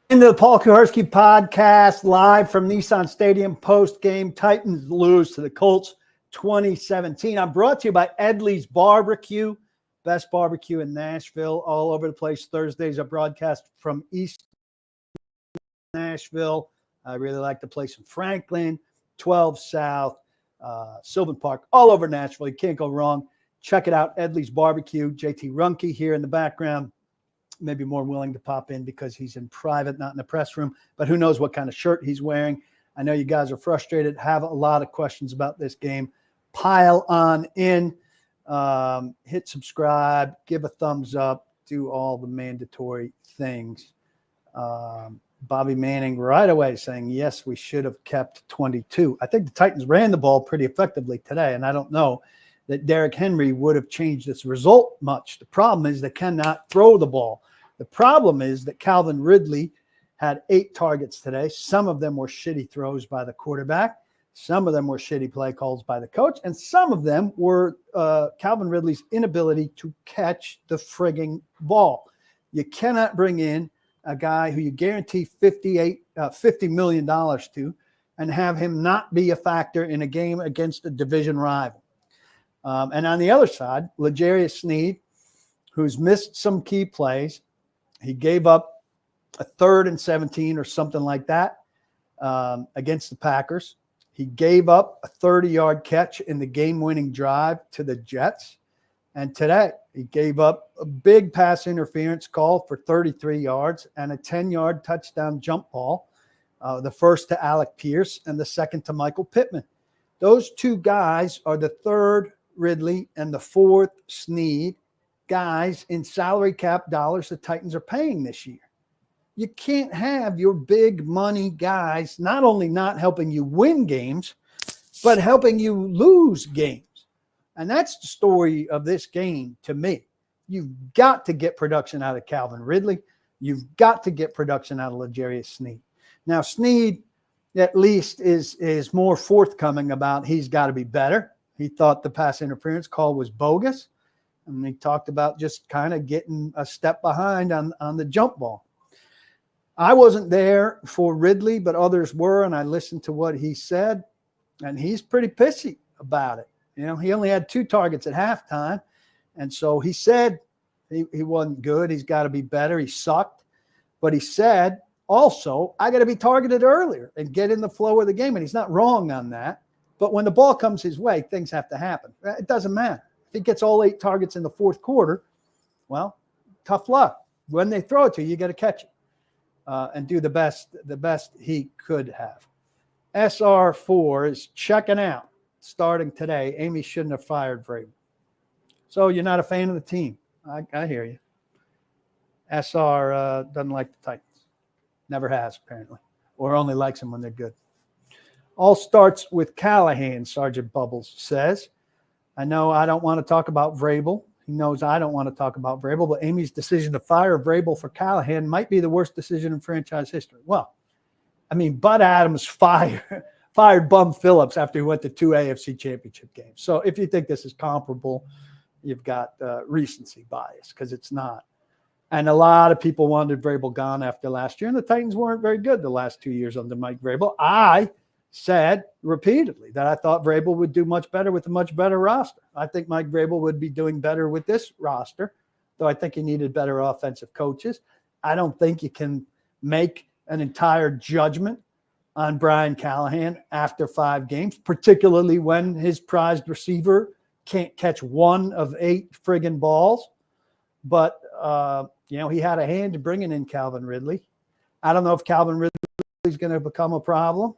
Into the Paul Kuharsky podcast, live from Nissan Stadium, post-game. Titans lose to the Colts 2017. I'm brought to you by Edley's Barbecue, best barbecue in Nashville, all over the place. Thursdays are broadcast from East Nashville. I really like the place in Franklin, 12 South, Sylvan Park, all over Nashville. You can't go wrong. Check it out, Edley's Barbecue. JT Runke here in the background. Maybe more willing to pop in because he's in private, not in the press room, but who knows what kind of shirt he's wearing. I know you guys are frustrated, have a lot of questions about this game. Pile on in, hit subscribe, give a thumbs up, do all the mandatory things. Bobby Manning right away saying, yes, we should have kept 22. I think the Titans ran the ball pretty effectively today, and I don't know that Derrick Henry would have changed this result much. The problem is they cannot throw the ball. The problem is that Calvin Ridley had 8 targets today. Some of them were shitty throws by the quarterback. Some of them were shitty play calls by the coach. And some of them were Calvin Ridley's inability to catch the frigging ball. You cannot bring in a guy who you guarantee $50 million to and have him not be a factor in a game against a division rival. And on the other side, L'Jarius Sneed, who's missed some key plays. He gave up a 3rd and 17 or something like that against the Packers. He gave up a 30-yard catch in the game-winning drive to the Jets. And today, he gave up a big pass interference call for 33 yards and a 10-yard touchdown jump ball, the first to Alec Pierce and the second to Michael Pittman. Those 2 guys are the 3rd Ridley and the 4th Sneed guys in salary cap dollars the Titans are paying this year. You can't have your big money guys not only not helping you win games, but helping you lose games. And that's the story of this game to me. You've got to get production out of Calvin Ridley. You've got to get production out of L'Jarius Sneed. Now, Sneed at least is more forthcoming about he's got to be better. He thought the pass interference call was bogus. And he talked about just kind of getting a step behind on the jump ball. I wasn't there for Ridley, but others were, and I listened to what he said, and he's pretty pissy about it. You know, he only had 2 targets at halftime, and so he said he wasn't good. He's got to be better. He sucked. But he said also, I got to be targeted earlier and get in the flow of the game, and he's not wrong on that. But when the ball comes his way, things have to happen. It doesn't matter. If he gets all 8 targets in the 4th quarter, well, tough luck. When they throw it to you, you got to catch it and do the best he could have. SR4 is checking out starting today. Amy shouldn't have fired Vrabel. So you're not a fan of the team. I hear you. SR doesn't like the Titans. Never has, apparently. Or only likes them when they're good. All starts with Callahan, Sergeant Bubbles says. I know I don't want to talk about Vrabel. He knows I don't want to talk about Vrabel, but Amy's decision to fire Vrabel for Callahan might be the worst decision in franchise history. Well, I mean, Bud Adams fired Bum Phillips after he went to 2 AFC championship games. So if you think this is comparable, you've got recency bias because it's not. And a lot of people wanted Vrabel gone after last year, and the Titans weren't very good the last 2 years under Mike Vrabel. I said repeatedly that I thought Vrabel would do much better with a much better roster. I think Mike Vrabel would be doing better with this roster, though I think he needed better offensive coaches. I don't think you can make an entire judgment on Brian Callahan after 5 games, particularly when his prized receiver can't catch 1 of 8 friggin' balls. But, he had a hand in bringing in Calvin Ridley. I don't know if Calvin Ridley is going to become a problem.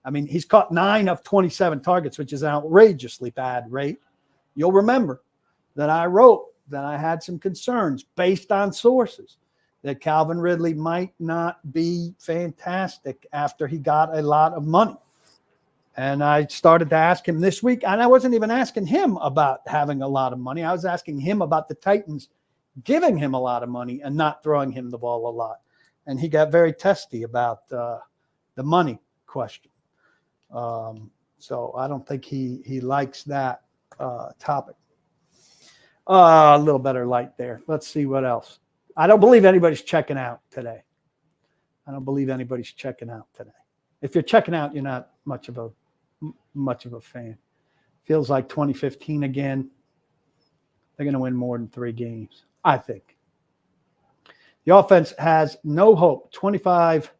I mean, he's caught 9 of 27 targets, which is an outrageously bad rate. You'll remember that I wrote that I had some concerns based on sources that Calvin Ridley might not be fantastic after he got a lot of money. And I started to ask him this week, and I wasn't even asking him about having a lot of money. I was asking him about the Titans giving him a lot of money and not throwing him the ball a lot. And he got very testy about the money question. So I don't think he likes that topic. A little better light there. Let's see what else. I don't believe anybody's checking out today. If you're checking out, you're not much of a fan. Feels like 2015 again. They're going to win more than 3 games, I think. The offense has no hope. 95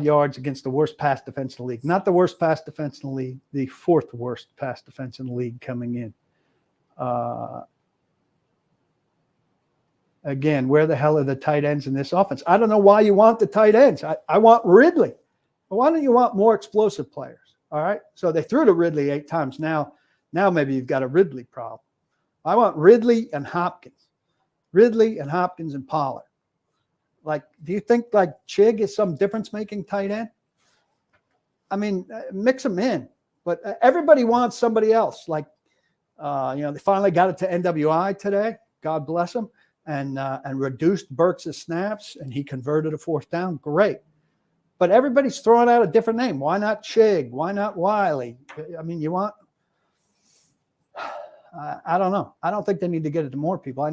yards against the worst pass defense in the league. Not the worst pass defense in the league, the 4th worst pass defense in the league coming in. Again, where the hell are the tight ends in this offense? I don't know why you want the tight ends. I want Ridley. Why don't you want more explosive players? All right. So they threw to Ridley 8 times. Now maybe you've got a Ridley problem. I want Ridley and Hopkins. Ridley and Hopkins and Pollard. Like, do you think like Chig is some difference-making tight end? I mean, mix them in. But everybody wants somebody else. Like, they finally got it to NWI today. God bless them. And reduced Burks' snaps, and he converted a 4th down. Great. But everybody's throwing out a different name. Why not Chig? Why not Wiley? I mean, you want I don't know. I don't think they need to get it to more people. I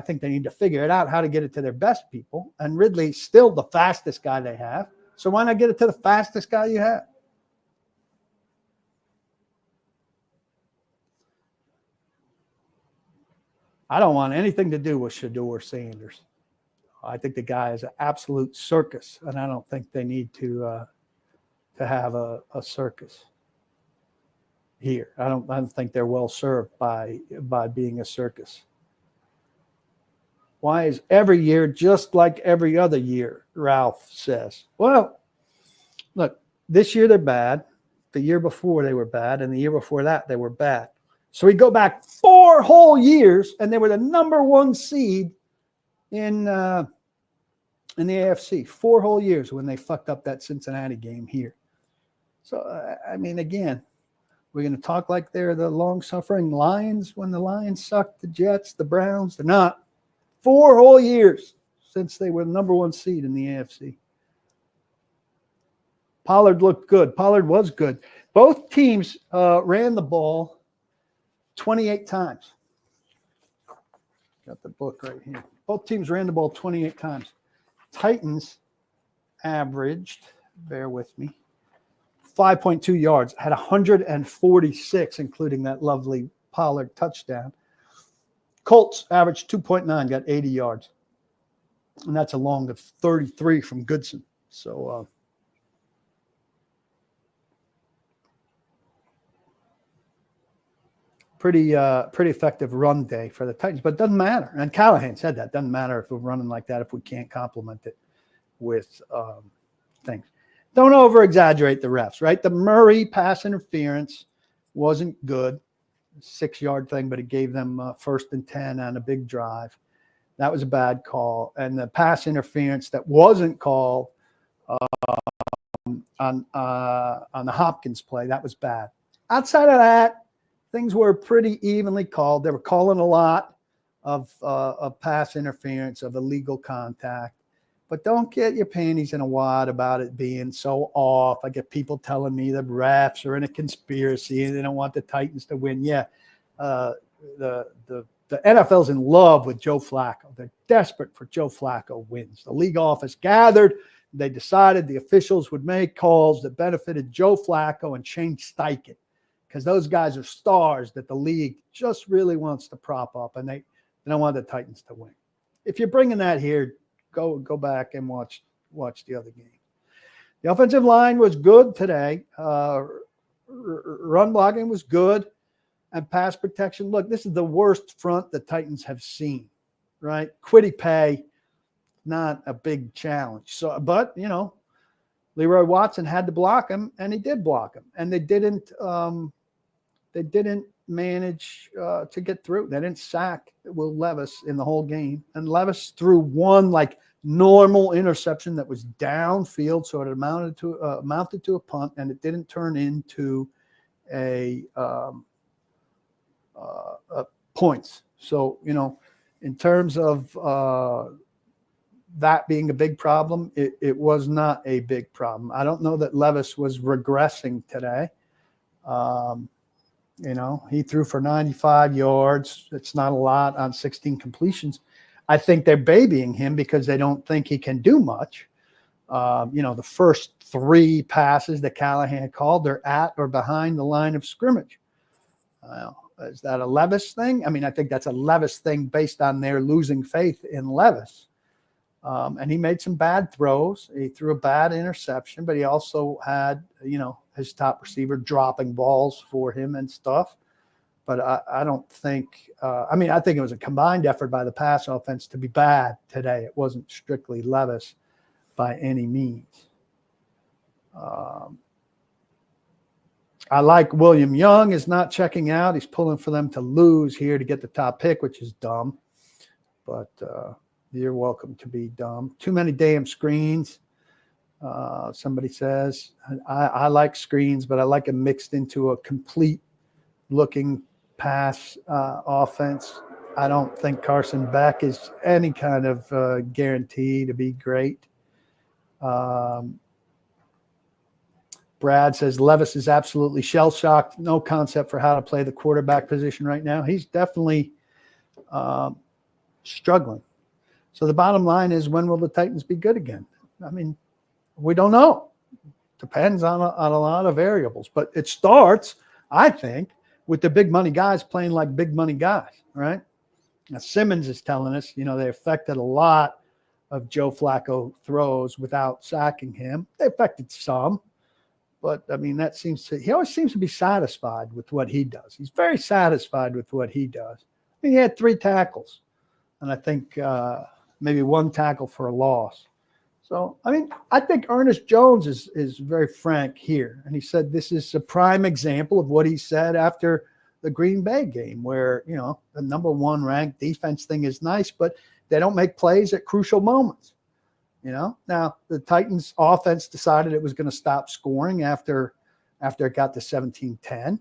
think they need to figure it out how to get it to their best people. And Ridley's still the fastest guy they have. So why not get it to the fastest guy you have? I don't want anything to do with Shedeur Sanders. I think the guy is an absolute circus, and I don't think they need to have a circus here. I don't think they're well served by being a circus. Why is every year just like every other year? Ralph says. Well, look, this year they're bad. The year before they were bad, and the year before that they were bad. So we go back 4 whole years, and they were the number 1 seed in the AFC. 4 whole years when they fucked up that Cincinnati game here. So, I mean, again, we're going to talk like they're the long-suffering Lions when the Lions sucked the Jets, the Browns. They're not. 4 whole years since they were the number 1 seed in the AFC. Pollard looked good. Pollard was good. Both teams ran the ball 28 times. Got the book right here. Both teams ran the ball 28 times. Titans averaged, bear with me, 5.2 yards, had 146, including that lovely Pollard touchdown. Colts averaged 2.9, got 80 yards. And that's a long of 33 from Goodson. So, pretty effective run day for the Titans, but it doesn't matter. And Callahan said that. Doesn't matter if we're running like that if we can't complement it with things. Don't over-exaggerate the refs, right? The Murray pass interference wasn't good. 6-yard thing, but it gave them 1st and 10 on a big drive. That was a bad call. And the pass interference that wasn't called on the Hopkins play, that was bad. Outside of that, things were pretty evenly called. They were calling a lot of pass interference, of illegal contact. But don't get your panties in a wad about it being so off. I get people telling me the refs are in a conspiracy and they don't want the Titans to win. Yeah, the NFL's in love with Joe Flacco. They're desperate for Joe Flacco wins. The league office gathered. They decided the officials would make calls that benefited Joe Flacco and Shane Steichen, because those guys are stars that the league just really wants to prop up, and they don't want the Titans to win. If you're bringing that here, go back and watch the other game. The offensive line was good today. Run blocking was good, and pass protection. Look, this is the worst front the Titans have seen, right? Quiddy pay, not a big challenge. So, but Leroy Watson had to block him, and he did block him, and they didn't manage to get through. They didn't sack Will Levis in the whole game. And Levis threw one like normal interception that was downfield, so it amounted to a punt, and it didn't turn into a points. So, in terms of that being a big problem, it was not a big problem. I don't know that Levis was regressing today. He threw for 95 yards. It's not a lot on 16 completions. I think they're babying him because they don't think he can do much. The first 3 passes that Callahan called, they're at or behind the line of scrimmage. Is that a Levis thing? I mean, I think that's a Levis thing based on their losing faith in Levis. And he made some bad throws. He threw a bad interception, but he also had, his top receiver dropping balls for him and stuff. But I don't think I think it was a combined effort by the pass offense to be bad today. It wasn't strictly Levis by any means. I like William Young is not checking out. He's pulling for them to lose here to get the top pick, which is dumb. But you're welcome to be dumb. Too many damn screens. Somebody says, I like screens, but I like them mixed into a complete looking pass offense. I don't think Carson Beck is any kind of guarantee to be great. Brad says Levis is absolutely shell-shocked. No concept for how to play the quarterback position right now. He's definitely struggling. So the bottom line is, when will the Titans be good again? I mean, we don't know. Depends on a lot of variables. But it starts, I think, with the big money guys playing like big money guys, right? Now, Simmons is telling us, they affected a lot of Joe Flacco throws without sacking him. They affected some. But, I mean, he always seems to be satisfied with what he does. He's very satisfied with what he does. I mean, he had 3 tackles. And I think maybe 1 tackle for a loss. So, I mean, I think Ernest Jones is very frank here. And he said this is a prime example of what he said after the Green Bay game, where, the number 1 ranked defense thing is nice, but they don't make plays at crucial moments. Now the Titans offense decided it was going to stop scoring after it got to 17-10.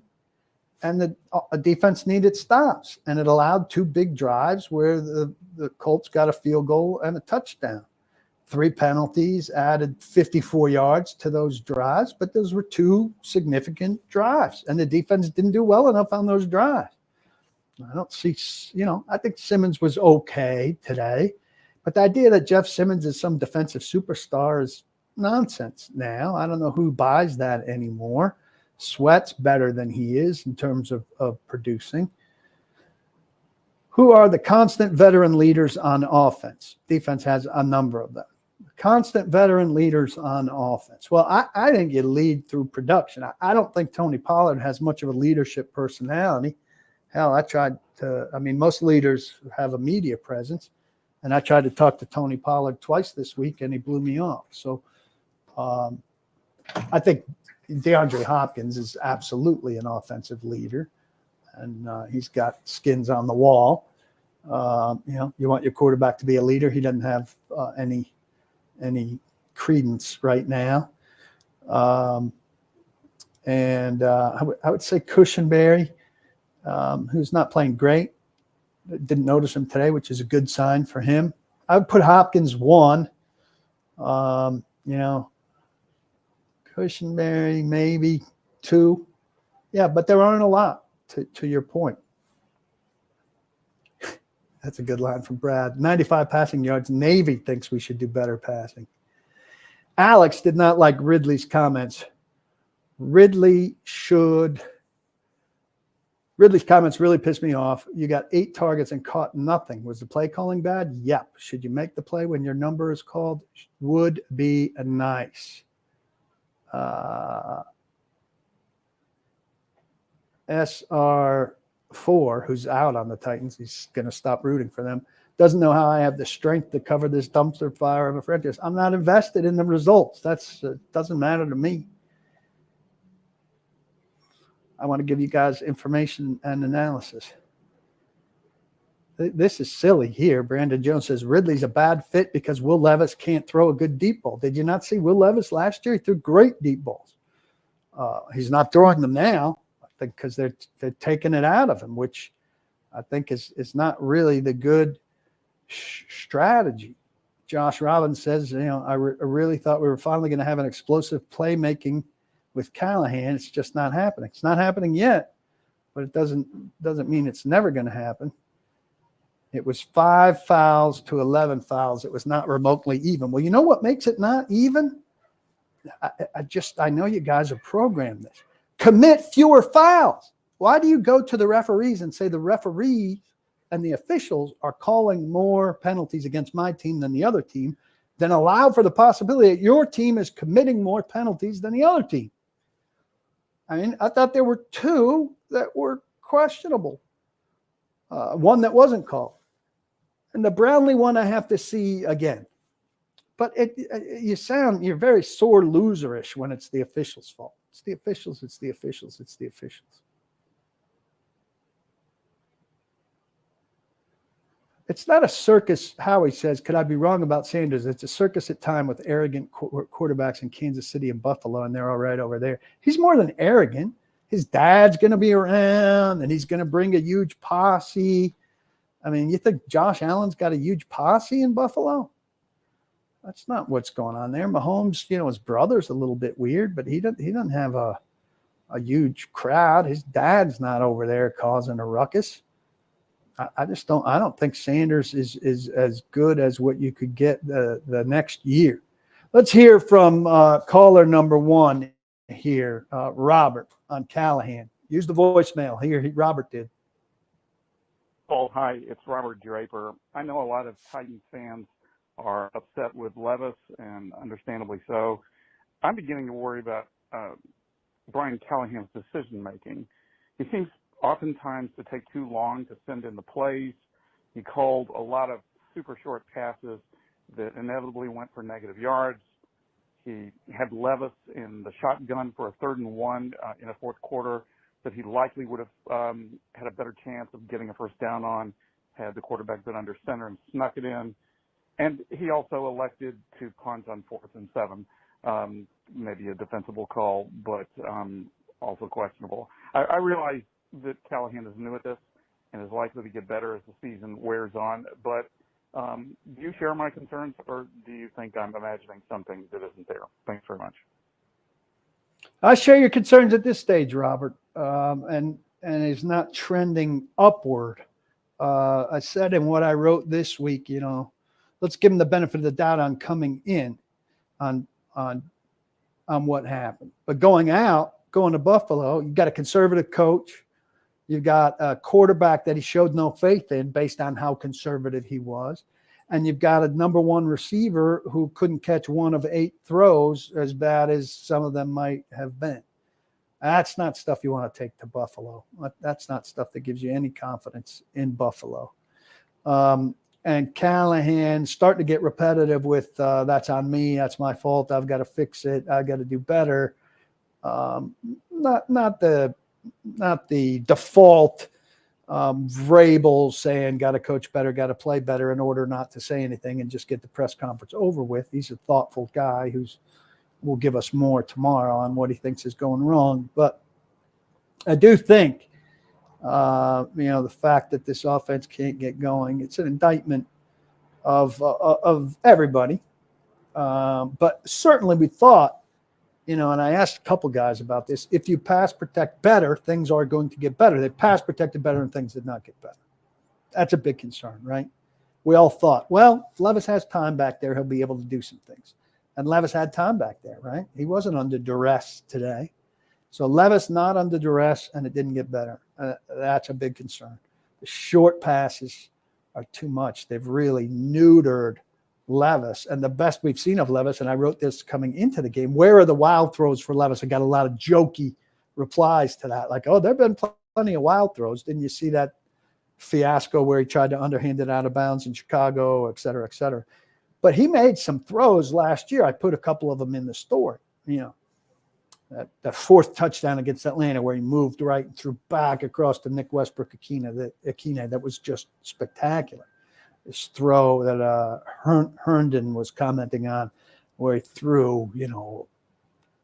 And the defense needed stops, and it allowed 2 big drives where the Colts got a field goal and a touchdown. 3 penalties added 54 yards to those drives, but those were 2 significant drives, and the defense didn't do well enough on those drives. I don't see, I think Simmons was okay today, but the idea that Jeff Simmons is some defensive superstar is nonsense now. I don't know who buys that anymore. Sweat's better than he is in terms of producing. Who are the constant veteran leaders on offense? Defense has a number of them. Constant veteran leaders on offense. Well, I think you lead through production. I don't think Tony Pollard has much of a leadership personality. Hell, most leaders have a media presence, and I tried to talk to Tony Pollard twice this week, and he blew me off. So I think DeAndre Hopkins is absolutely an offensive leader, and he's got skins on the wall. You want your quarterback to be a leader. He doesn't have any credence right now. And I would say Cushenberry, who's not playing great. Didn't notice him today, which is a good sign for him. I would put Hopkins 1. Cushenberry maybe 2. Yeah, but there aren't a lot, to your point. That's a good line from Brad. 95 passing yards. Navy thinks we should do better passing. Alex did not like Ridley's comments. Ridley's comments really pissed me off. You got 8 targets and caught nothing. Was the play calling bad? Yep. Should you make the play when your number is called? Would be nice. SR4, who's out on the Titans, he's going to stop rooting for them, doesn't know how I have the strength to cover this dumpster fire of a franchise. I'm not invested in the results. Doesn't matter to me. I want to give you guys information and analysis. This is silly here. Brandon Jones says Ridley's a bad fit because Will Levis can't throw a good deep ball. Did you not see Will Levis last year? He threw great deep balls. He's not throwing them now, I think, because they're taking it out of him, which I think is not really the good strategy. Josh Robbins says, I really thought we were finally going to have an explosive playmaking with Callahan. It's just not happening. It's not happening yet, but it doesn't mean it's never going to happen. It was 5 fouls to 11 fouls. It was not remotely even. Well, you know what makes it not even? I know you guys have programmed this. Commit fewer fouls. Why do you go to the referees and say the referees and the officials are calling more penalties against my team than the other team, then allow for the possibility that your team is committing more penalties than the other team? I mean, I thought there were 2 that were questionable. One that wasn't called. And the Brownlee one I have to see again. But you're very sore loserish when it's the officials' fault. It's the officials, it's the officials, it's the officials. It's not a circus, Howie says. Could I be wrong about Sanders? It's a circus at time with arrogant quarterbacks in Kansas City and Buffalo, and they're all right over there. He's more than arrogant. His dad's going to be around, and he's going to bring a huge posse. I mean, you think Josh Allen's got a huge posse in Buffalo? That's not what's going on there. Mahomes, his brother's a little bit weird, but he doesn't have a huge crowd. His dad's not over there causing a ruckus. I don't think Sanders is as good as what you could get the next year. Let's hear from caller number 1 here, Robert on Callahan. Use the voicemail here. Robert did. Oh, hi, it's Robert Draper. I know a lot of Titans fans are upset with Levis, and understandably so. I'm beginning to worry about Brian Callahan's decision-making. He seems oftentimes to take too long to send in the plays. He called a lot of super short passes that inevitably went for negative yards. He had Levis in the shotgun for a 3rd and 1 in a fourth quarter that he likely would have had a better chance of getting a first down on had the quarterback been under center and snuck it in. And he also elected to punt on 4th and 7. Maybe a defensible call, but also questionable. I realize that Callahan is new at this and is likely to get better as the season wears on, but do you share my concerns, or do you think I'm imagining something that isn't there? Thanks very much. I share your concerns at this stage, Robert, and is not trending upward. I said in what I wrote this week, let's give him the benefit of the doubt on coming in, on what happened. But going to Buffalo, you've got a conservative coach. You've got a quarterback that he showed no faith in based on how conservative he was. And you've got a number 1 receiver who couldn't catch 1 of 8 throws, as bad as some of them might have been. That's not stuff you want to take to Buffalo. That's not stuff that gives you any confidence in Buffalo. And Callahan starting to get repetitive with that's on me, that's my fault, I've got to fix it, I've got to do better. Not the default Vrabel saying got to coach better, got to play better in order not to say anything and just get the press conference over with. He's a thoughtful guy will give us more tomorrow on what he thinks is going wrong. But I do think, the fact that this offense can't get going, it's an indictment of everybody. But certainly we thought, and I asked a couple guys about this, if you pass protect better, things are going to get better. They pass protected better and things did not get better. That's a big concern, right? We all thought, well, if Levis has time back there, he'll be able to do some things. And Levis had time back there, right? He wasn't under duress today. So Levis not under duress, and it didn't get better. That's a big concern. The short passes are too much. They've really neutered Levis, and the best we've seen of Levis, and I wrote this coming into the game, where are the wild throws for Levis? I got a lot of jokey replies to that, like, oh, there have been plenty of wild throws. Didn't you see that fiasco where he tried to underhand it out of bounds in Chicago, et cetera, et cetera? But he made some throws last year. I put a couple of them in the story, That fourth touchdown against Atlanta where he moved right and threw back across to Nick Westbrook-Akine, that was just spectacular. This throw that Herndon was commenting on where he threw,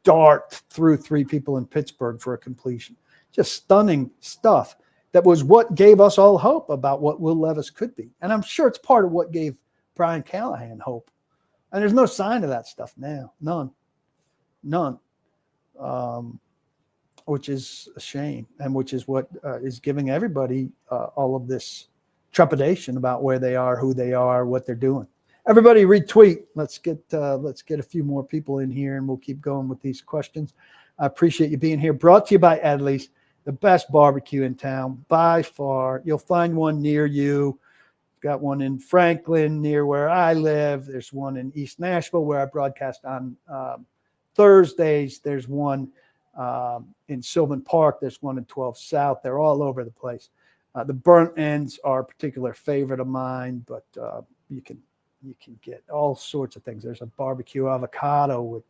dart through three people in Pittsburgh for a completion. Just stunning stuff. That was what gave us all hope about what Will Levis could be. And I'm sure it's part of what gave Brian Callahan hope. And there's no sign of that stuff now. None. Which is a shame, and which is what is giving everybody all of this trepidation about where they are, who they are, what they're doing. Everybody retweet. Let's get a few more people in here, and we'll keep going with these questions. I appreciate you being here. Brought to you by Edley's, the best barbecue in town by far. You'll find one near you. Got one in Franklin near where I live. There's one in East Nashville where I broadcast on Thursdays. There's one in Sylvan Park. There's one in 12 South. They're all over the place. The burnt ends are a particular favorite of mine, but you can get all sorts of things. There's a barbecue avocado with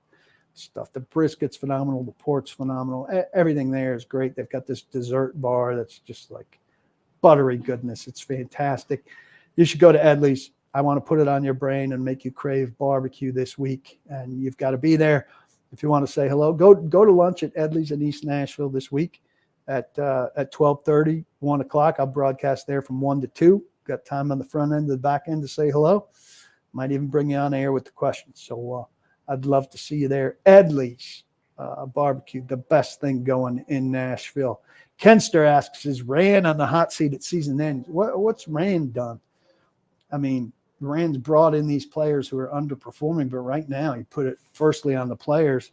stuff. The brisket's phenomenal. The pork's phenomenal. Everything there is great. They've got this dessert bar that's just like buttery goodness. It's fantastic. You should go to Edley's. I want to put it on your brain and make you crave barbecue this week, and you've got to be there. If you want to say hello, go to lunch at Edley's in East Nashville this week at 12:30, 1 o'clock. I'll broadcast there from 1 to 2. Got time on the front end, the back end to say hello. Might even bring you on air with the questions. So I'd love to see you there. Edley's barbecue, the best thing going in Nashville. Kenster asks, is Rand on the hot seat at season end? What's Rand done? I mean, Rand's brought in these players who are underperforming, but right now he put it firstly on the players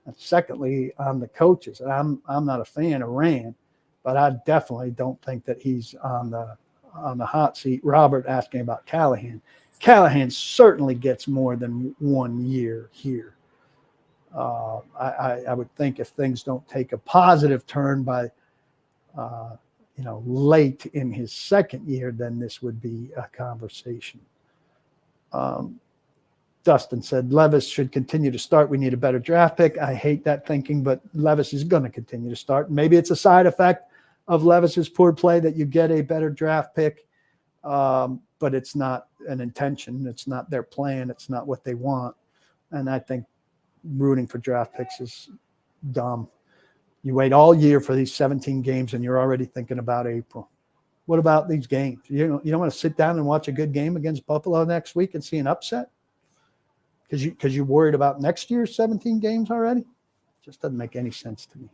and secondly on the coaches. And I'm not a fan of Rand, but I definitely don't think that he's on the hot seat. Robert asking about Callahan. Callahan certainly gets more than 1 year here. I would think if things don't take a positive turn by late in his second year, then this would be a conversation. Dustin said Levis should continue to start. We need a better draft pick. I hate that thinking, but Levis is going to continue to start. Maybe it's a side effect of Levis's poor play that you get a better draft pick, but it's not an intention. It's not their plan. It's not what they want. And I think rooting for draft picks is dumb. You wait all year for these 17 games, and you're already thinking about April. What about these games? You don't want to sit down and watch a good game against Buffalo next week and see an upset because you're worried about next year's 17 games already? It just doesn't make any sense to me.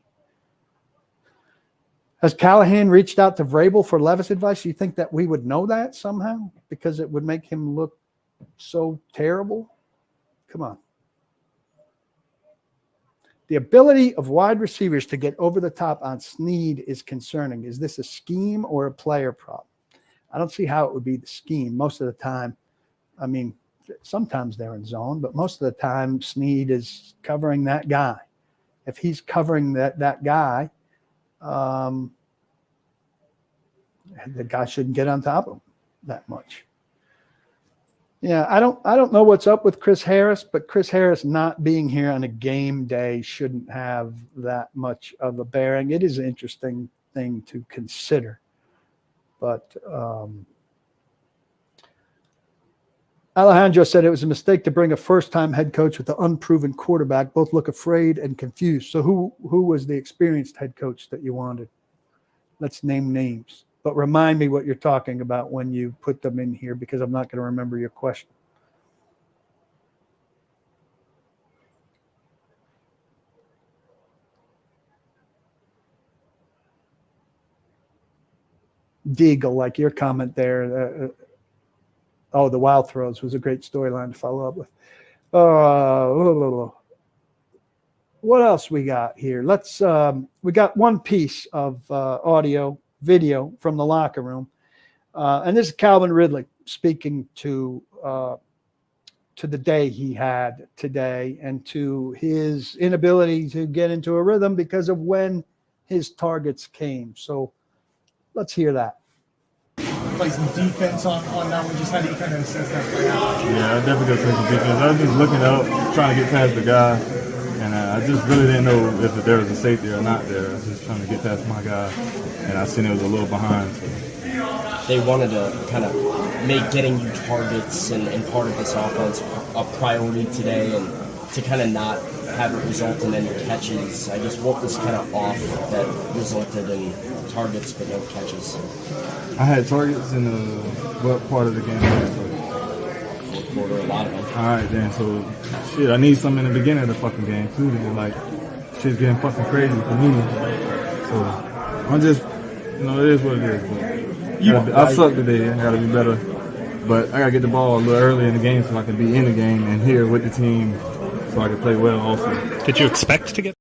Has Callahan reached out to Vrabel for Levis advice? Do you think that we would know that somehow because it would make him look so terrible? Come on. The ability of wide receivers to get over the top on Snead is concerning. Is this a scheme or a player problem? I don't see how it would be the scheme. Most of the time, I mean, sometimes they're in zone, but most of the time Snead is covering that guy. If he's covering that guy, the guy shouldn't get on top of him that much. Yeah, I don't know what's up with Chris Harris, but Chris Harris not being here on a game day shouldn't have that much of a bearing. It is an interesting thing to consider. But Alejandro said it was a mistake to bring a first-time head coach with an unproven quarterback. Both look afraid and confused. So who was the experienced head coach that you wanted? Let's name names. But remind me what you're talking about when you put them in here because I'm not going to remember your question. Deagle, like your comment there. The wild throws was a great storyline to follow up with. What else we got here? We got one piece of audio, video from the locker room. And this is Calvin Ridley speaking to the day he had today and to his inability to get into a rhythm because of when his targets came. So let's hear that. Play some defense on that one. Just how do you kind of assess that play out? Yeah, I definitely got to play some defense. I was just looking up, trying to get past the guy. and I just really didn't know if there was a safety or not there. I was just trying to get past my guy, and I seen it was a little behind. So. They wanted to kind of make getting you targets and part of this offense a priority today, and to kind of not have it result in any catches. I guess what was kind of off that resulted in targets but no catches? I had targets in what part of the game? Fourth quarter, a lot of them. All right, then. So, shit, I need some in the beginning of the fucking game, too. Then. Like, shit's getting fucking crazy for me. So, I'm just, it is what it is. I suck today. I got to be better. But I got to get the ball a little early in the game so I can be in the game and here with the team so I can play well also. Did you expect to get?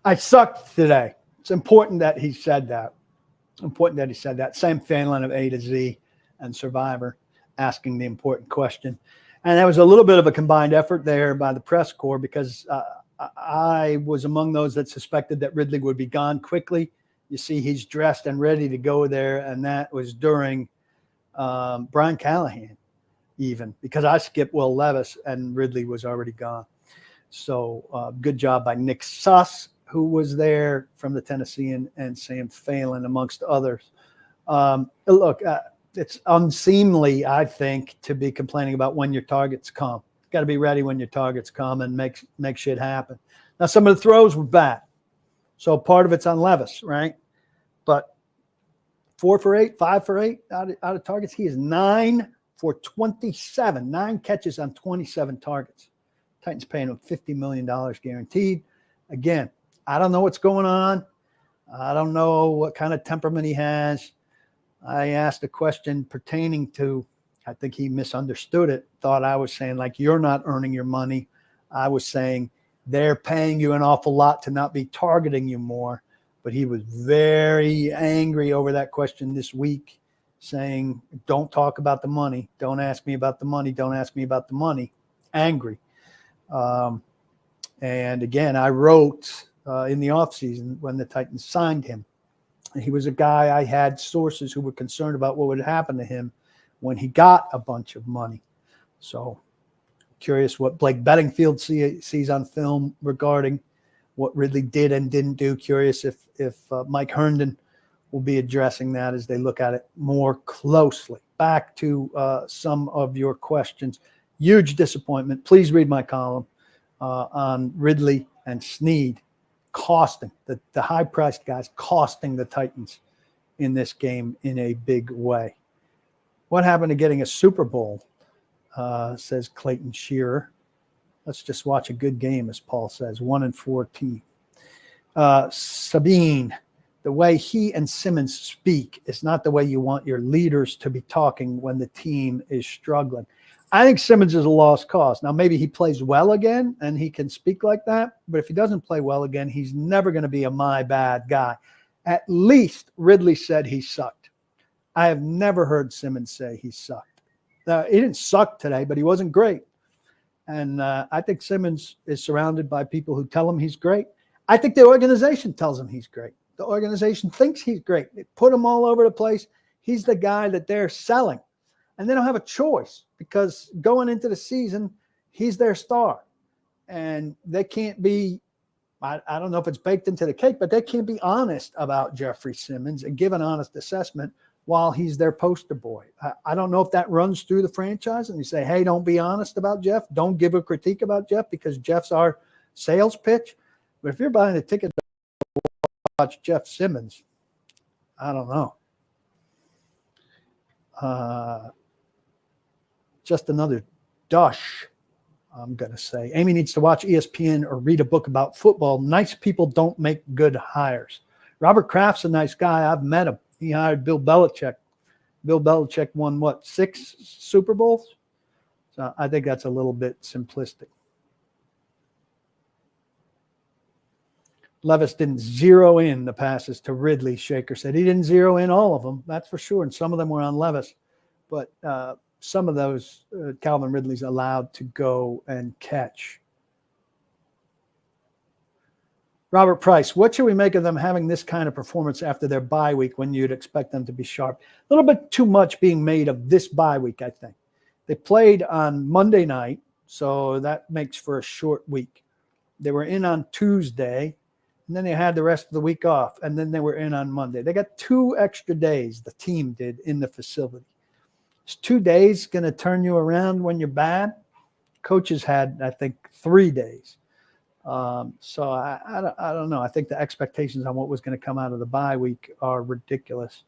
I sucked today. It's important that he said that. Sam Fanlin of A to Z and Survivor asking the important question. And that was a little bit of a combined effort there by the press corps because I was among those that suspected that Ridley would be gone quickly. You see, he's dressed and ready to go there, and that was during Brian Callahan even, because I skipped Will Levis and Ridley was already gone. So good job by Nick Suss, who was there from the Tennessean, and Sam Phelan, amongst others. Look, it's unseemly, I think, to be complaining about when your targets come. Got to be ready when your targets come and make shit happen. Now, some of the throws were bad. So part of it's on Levis, right? But 4 for 8, 5 for 8 out of targets. He is 9 for 27, 9 catches on 27 targets. Titans paying him $50 million guaranteed. Again, I don't know what's going on. I don't know what kind of temperament he has. I asked a question pertaining to, I think he misunderstood it, thought I was saying, like, you're not earning your money. I was saying they're paying you an awful lot to not be targeting you more. But he was very angry over that question this week, saying, don't talk about the money. Don't ask me about the money. Don't ask me about the money. Angry. And again, I wrote in the offseason when the Titans signed him. He was a guy I had sources who were concerned about what would happen to him when he got a bunch of money. So curious what Blake Bedingfield sees on film regarding what Ridley did and didn't do. Curious if Mike Herndon will be addressing that as they look at it more closely. Back to some of your questions. Huge disappointment. Please read my column on Ridley and Snead costing, the high-priced guys costing the Titans in this game in a big way. What happened to getting a Super Bowl, says Clayton Shearer. Let's just watch a good game, as Paul says, 1-14. Sabine, the way he and Simmons speak is not the way you want your leaders to be talking when the team is struggling. I think Simmons is a lost cause. Now, maybe he plays well again and he can speak like that, but if he doesn't play well again, he's never going to be a my bad guy. At least Ridley said he sucked. I have never heard Simmons say he sucked. He didn't suck today, but he wasn't great. And I think Simmons is surrounded by people who tell him he's great. I think the organization tells him he's great. The organization thinks he's great. They put him all over the place. He's the guy that they're selling. And they don't have a choice because going into the season, he's their star. And they can't be, I don't know if it's baked into the cake, but they can't be honest about Jeffrey Simmons and give an honest assessment while he's their poster boy. I don't know if that runs through the franchise and you say, hey, don't be honest about Jeff. Don't give a critique about Jeff because Jeff's our sales pitch. But if you're buying a ticket to watch Jeff Simmons, I don't know. Just another dush, I'm going to say. Amy needs to watch ESPN or read a book about football. Nice people don't make good hires. Robert Kraft's a nice guy. I've met him. He hired Bill Belichick. Bill Belichick won, 6 Super Bowls? So I think that's a little bit simplistic. Levis didn't zero in the passes to Ridley, Shaker said. He didn't zero in all of them, that's for sure, and some of them were on Levis. But some of those Calvin Ridley's allowed to go and catch. Robert Price, what should we make of them having this kind of performance after their bye week when you'd expect them to be sharp? A little bit too much being made of this bye week, I think. They played on Monday night, so that makes for a short week. They were in on Tuesday, and then they had the rest of the week off, and then they were in on Monday. They got 2 extra days, the team did, in the facility. Is 2 days going to turn you around when you're bad? Coaches had, I think, 3 days. So I don't know. I think the expectations on what was going to come out of the bye week are ridiculous.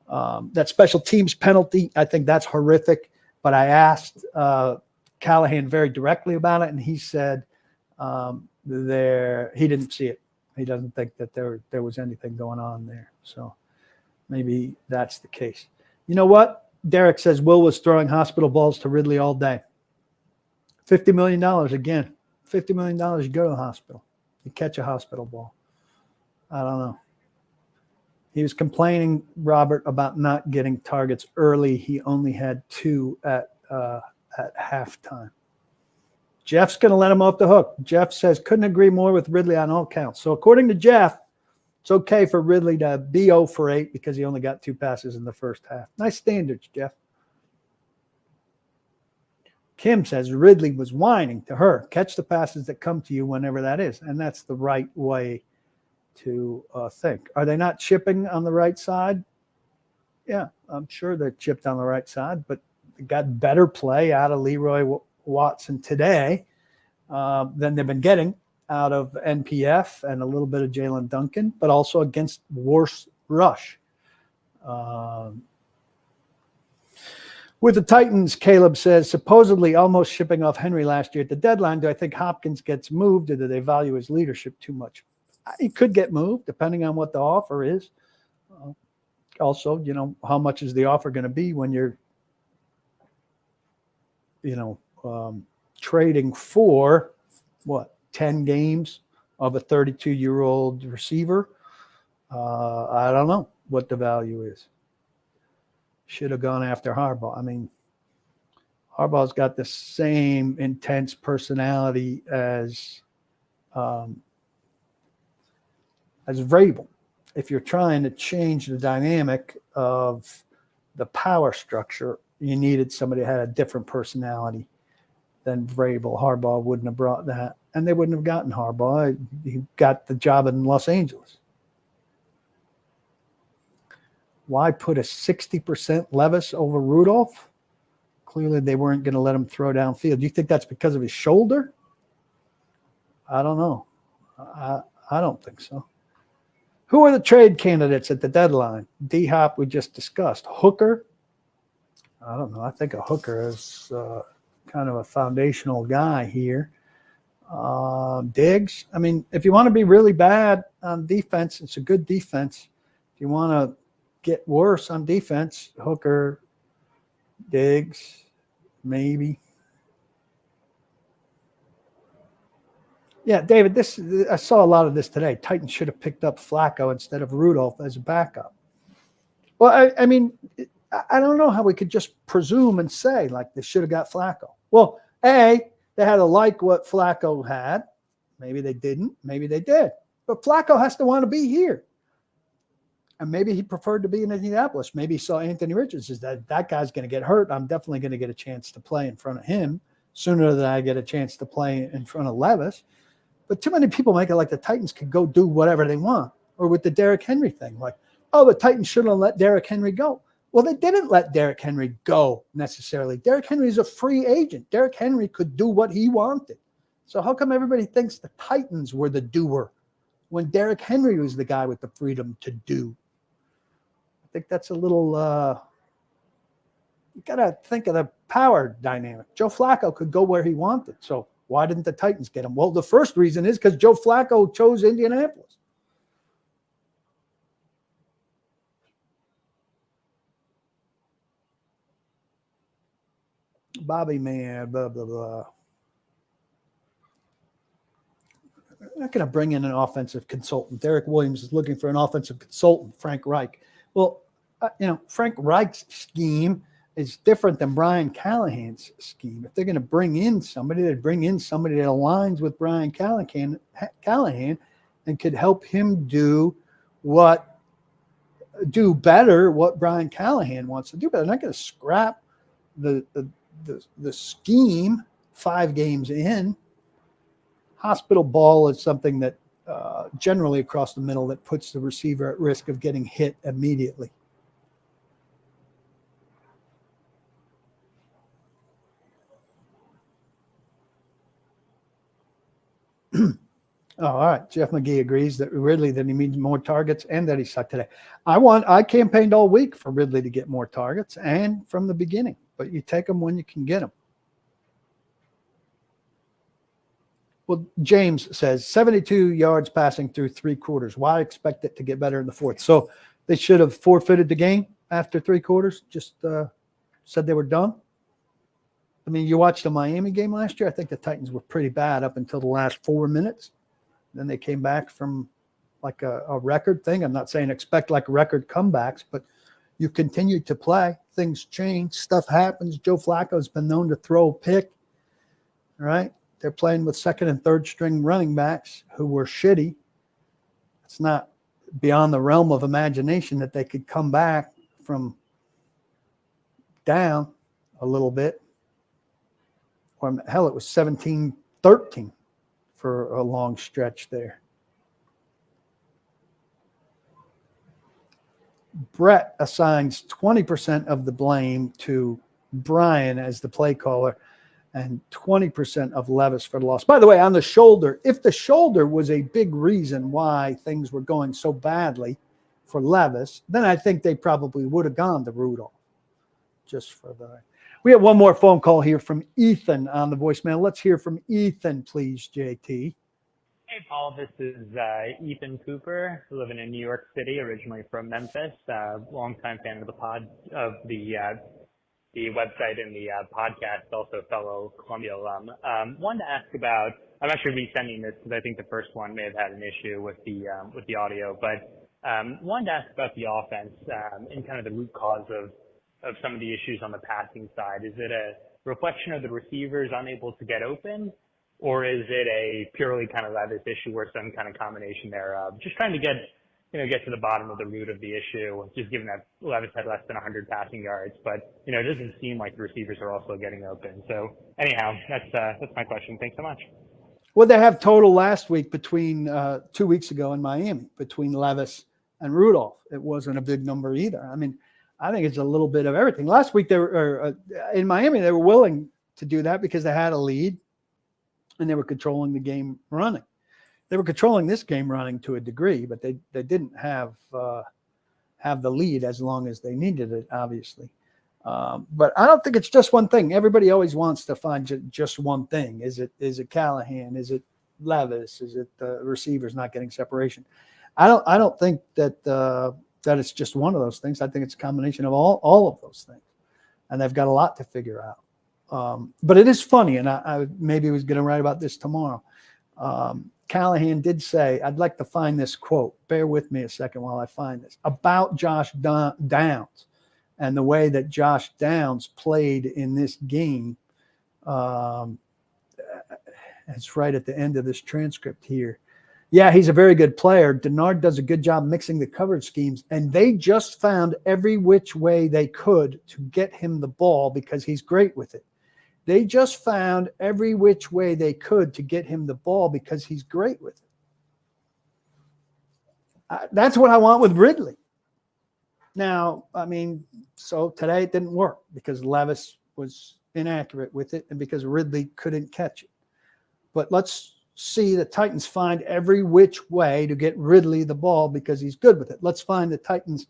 That special teams penalty, I think that's horrific. But I asked Callahan very directly about it, and he said he didn't see it. He doesn't think that there was anything going on there. So maybe that's the case. You know what? Derek says Will was throwing hospital balls to Ridley all day. $50 million again. $50 million, you go to the hospital. You catch a hospital ball. I don't know. He was complaining, Robert, about not getting targets early. He only had 2 at halftime. Jeff's going to let him off the hook. Jeff says, couldn't agree more with Ridley on all counts. So according to Jeff, it's okay for Ridley to be 0 for 8 because he only got 2 passes in the first half. Nice standards, Jeff. Kim says Ridley was whining to her. Catch the passes that come to you whenever that is. And that's the right way to think. Are they not chipping on the right side? Yeah, I'm sure they're chipped on the right side, but they got better play out of Leroy Watson today than they've been getting out of NPF and a little bit of Jalen Duncan, but also against worse rush. With the Titans, Caleb says, supposedly almost shipping off Henry last year at the deadline. Do I think Hopkins gets moved, or do they value his leadership too much? He could get moved depending on what the offer is. Also, how much is the offer going to be when you're, trading for 10 games of a 32-year-old receiver? I don't know what the value is. Should have gone after Harbaugh. I mean, Harbaugh's got the same intense personality as Vrabel. If you're trying to change the dynamic of the power structure, you needed somebody that had a different personality than Vrabel. Harbaugh wouldn't have brought that, and they wouldn't have gotten Harbaugh. He got the job in Los Angeles. Why put a 60% Levis over Rudolph? Clearly, they weren't going to let him throw downfield. Do you think that's because of his shoulder? I don't know. I don't think so. Who are the trade candidates at the deadline? D-Hop, we just discussed. Hooker? I don't know. I think a Hooker is kind of a foundational guy here. Diggs? I mean, if you want to be really bad on defense, it's a good defense. If you want to get worse on defense, Hooker, Diggs, maybe. Yeah, David, I saw a lot of this today. Titans should have picked up Flacco instead of Rudolph as a backup. Well, I mean, I don't know how we could just presume and say, like, they should have got Flacco. Well, they had to like what Flacco had. Maybe they didn't. Maybe they did. But Flacco has to want to be here. And maybe he preferred to be in Indianapolis. Maybe he saw Anthony Richards as that guy's going to get hurt. I'm definitely going to get a chance to play in front of him sooner than I get a chance to play in front of Levis. But too many people make it like the Titans could go do whatever they want. Or with the Derrick Henry thing, like, the Titans shouldn't have let Derrick Henry go. Well, they didn't let Derrick Henry go necessarily. Derrick Henry is a free agent. Derrick Henry could do what he wanted. So how come everybody thinks the Titans were the doer when Derrick Henry was the guy with the freedom to do? I think that's a little you got to think of the power dynamic. Joe Flacco could go where he wanted. So why didn't the Titans get him? Well, the first reason is because Joe Flacco chose Indianapolis. Bobby man, blah, blah, blah. I'm not going to bring in an offensive consultant. Derek Williams is looking for an offensive consultant, Frank Reich. Well, Frank Reich's scheme is different than Brian Callahan's scheme. If they're going to bring in somebody, they'd bring in somebody that aligns with Brian Callahan and could help him do better what Brian Callahan wants to do. But they're not going to scrap the scheme 5 games in. Hospital ball is something that generally across the middle that puts the receiver at risk of getting hit immediately. Oh, all right. Jeff McGee agrees that Ridley that he needs more targets and that he sucked today. I campaigned all week for Ridley to get more targets and from the beginning, but you take them when you can get them. Well, James says 72 yards passing through 3 quarters. Why expect it to get better in the fourth? So they should have forfeited the game after 3 quarters, just said they were done. I mean, you watched the Miami game last year. I think the Titans were pretty bad up until the last 4 minutes. Then they came back from like a record thing. I'm not saying expect like record comebacks, but you continue to play. Things change. Stuff happens. Joe Flacco's been known to throw a pick, right? They're playing with second and third string running backs who were shitty. It's not beyond the realm of imagination that they could come back from down a little bit. Or hell, it was 17-13 for a long stretch there. Brett assigns 20% of the blame to Brian as the play caller and 20% of Levis for the loss. By the way, on the shoulder, if the shoulder was a big reason why things were going so badly for Levis, then I think they probably would have gone to Rudolph. Just for the... We have one more phone call here from Ethan on the voicemail. Let's hear from Ethan, please, JT. Hey, Paul. This is Ethan Cooper, living in New York City, originally from Memphis. Longtime fan of the website and the podcast, also fellow Columbia alum. Wanted to ask about. I'm actually resending this because I think the first one may have had an issue with the audio, but wanted to ask about the offense and kind of the root cause of some of the issues on the passing side. Is it a reflection of the receivers unable to get open, or is it a purely kind of Levis issue or some kind of combination thereof? Just trying to get to the bottom of the root of the issue, just given that Levis had less than 100 passing yards, but it doesn't seem like the receivers are also getting open. So anyhow, that's my question. Thanks so much. Well, they have total last week between 2 weeks ago in Miami between Levis and Rudolph. It wasn't a big number either. I mean, I think it's a little bit of everything. Last week they were in Miami. They were willing to do that because they had a lead, and they were controlling the game running. They were controlling this game running to a degree, but they didn't have the lead as long as they needed it, obviously. But I don't think it's just one thing. Everybody always wants to find just one thing. Is it Callahan? Is it Levis? Is it the receivers not getting separation? I don't think that it's just one of those things. I think it's a combination of all of those things, and they've got a lot to figure out. But it is funny, and I maybe was going to write about this tomorrow. Callahan did say, I'd like to find this quote. Bear with me a second while I find this. About Josh Downs and the way that Josh Downs played in this game. It's right at the end of this transcript here. Yeah, he's a very good player. Denard does a good job mixing the coverage schemes, and they just found every which way they could to get him the ball because he's great with it. They just found every which way they could to get him the ball because he's great with it. That's what I want with Ridley. Now, I mean, so today it didn't work because Levis was inaccurate with it and because Ridley couldn't catch it. But let's see the Titans find every which way to get Ridley the ball because he's good with it. Let's find the Titans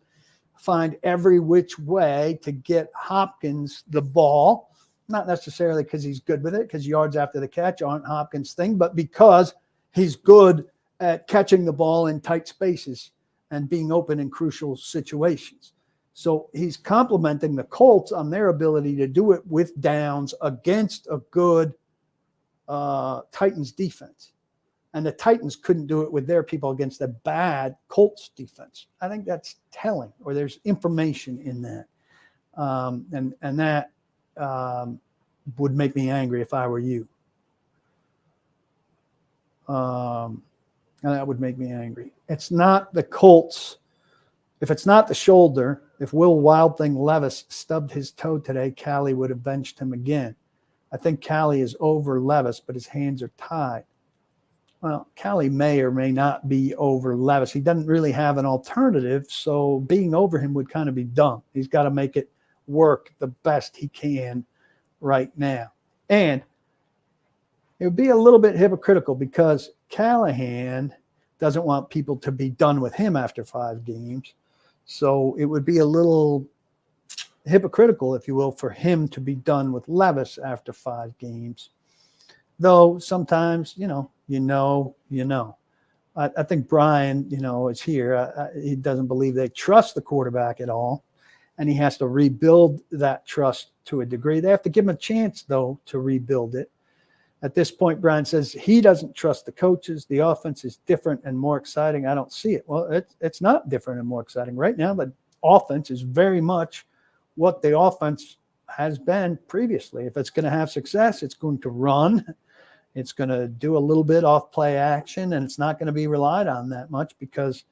find every which way to get Hopkins the ball, not necessarily because he's good with it, because yards after the catch aren't Hopkins' thing, but because he's good at catching the ball in tight spaces and being open in crucial situations. So he's complimenting the Colts on their ability to do it with Downs against a good Titans defense. And the Titans couldn't do it with their people against a bad Colts defense. I think that's telling, or there's information in that. And that would make me angry if I were you. And that would make me angry. It's not the Colts. If it's not the shoulder, if Will Wild Thing Levis stubbed his toe today, Callie would have benched him again. I think Callie is over Levis, but his hands are tied. Well, Callie may or may not be over Levis. He doesn't really have an alternative, so being over him would kind of be dumb. He's got to make it work the best he can right now. And it would be a little bit hypocritical because Callahan doesn't want people to be done with him after 5 games. So it would be a little hypocritical, if you will, for him to be done with Levis after 5 games. Though sometimes, you know. I think Brian, is here. He doesn't believe they trust the quarterback at all, and he has to rebuild that trust to a degree. They have to give him a chance, though, to rebuild it. At this point, Brian says he doesn't trust the coaches. The offense is different and more exciting. I don't see it. Well, it's not different and more exciting. Right now, the offense is very much what the offense has been previously. If it's going to have success, it's going to run. It's going to do a little bit off play action, and it's not going to be relied on that much because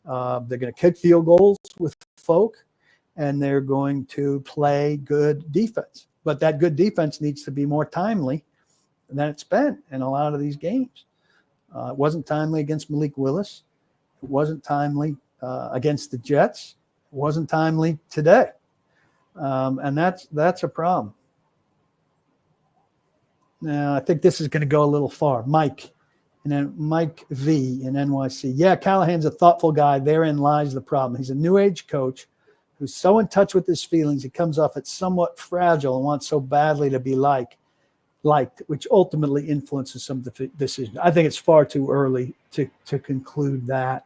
they're going to kick field goals with folk, and they're going to play good defense. But that good defense needs to be more timely than it's been in a lot of these games. It wasn't timely against Malik Willis. It wasn't timely against the Jets. It wasn't timely today. And that's a problem. Now, I think this is going to go a little far. Mike, and then Mike V in NYC. Yeah, Callahan's a thoughtful guy. Therein lies the problem. He's a new age coach who's so in touch with his feelings. He comes off as somewhat fragile and wants so badly to be liked, which ultimately influences some of the decisions. I think it's far too early to conclude that.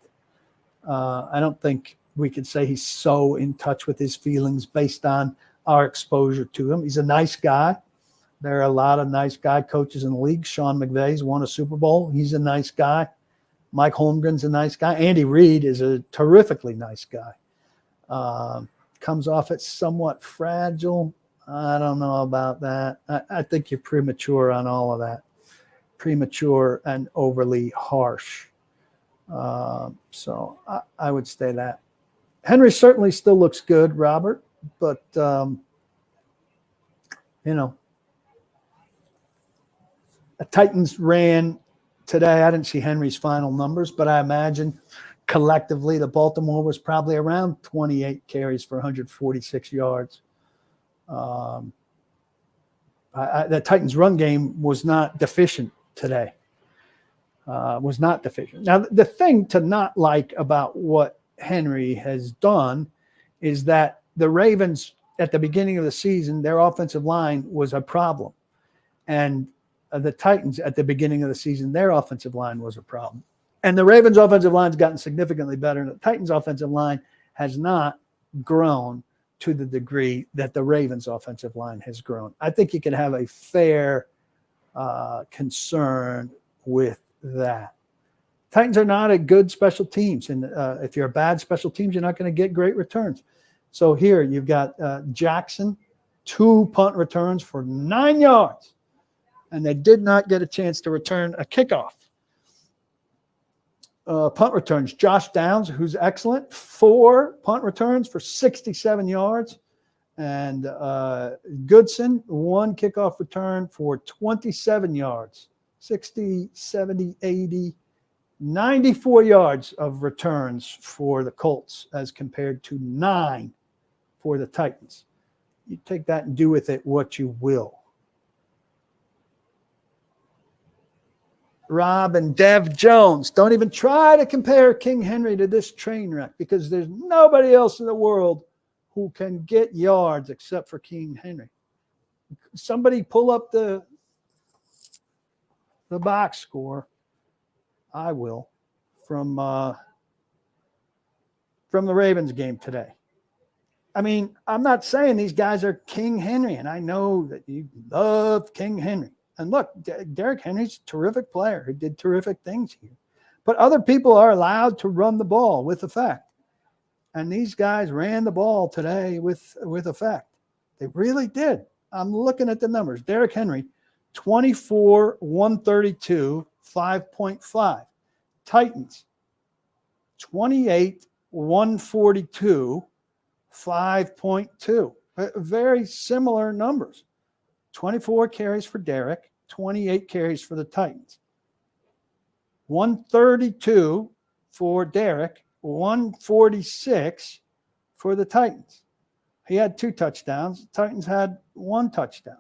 I don't think we could say he's so in touch with his feelings based on our exposure to him. He's a nice guy. There are a lot of nice guy coaches in the league. Sean McVay's won a Super Bowl. He's a nice guy. Mike Holmgren's a nice guy. Andy Reid is a terrifically nice guy. Comes off as somewhat fragile. I don't know about that. I think you're premature on all of that. Premature and overly harsh. So I would say that. Henry certainly still looks good, Robert, but, the Titans ran today. I didn't see Henry's final numbers, but I imagine collectively the Baltimore was probably around 28 carries for 146 yards. The Titans' run game was not deficient today. Now, the thing to not like about what Henry has done is that the Ravens at the beginning of the season, their offensive line was a problem. And the Titans at the beginning of the season, their offensive line was a problem. And the Ravens' offensive line has gotten significantly better. And the Titans' offensive line has not grown to the degree that the Ravens' offensive line has grown. I think you can have a fair concern with that. Titans are not a good special teams. And if you're a bad special teams, you're not going to get great returns. So here you've got Jackson, 2 punt returns for 9 yards. And they did not get a chance to return a kickoff. Punt returns, Josh Downs, who's excellent, 4 punt returns for 67 yards. And Goodson, 1 kickoff return for 27 yards, 60, 70, 80, 94 yards of returns for the Colts as compared to 9 for the Titans. You take that and do with it what you will. Rob and Dev Jones, don't even try to compare King Henry to this train wreck because there's nobody else in the world who can get yards except for King Henry. Somebody pull up the box score. I will from the Ravens game today. I mean, I'm not saying these guys are King Henry, and I know that you love King Henry. And look, Derrick Henry's a terrific player who did terrific things here. But other people are allowed to run the ball with effect. And these guys ran the ball today with effect. They really did. I'm looking at the numbers. Derrick Henry, 24, 132, 5.5. Titans, 28, 142, 5.2. Very similar numbers. 24 carries for Derrick, 28 carries for the Titans. 132 for Derek, 146 for the Titans. He had 2 touchdowns. The Titans had 1 touchdown.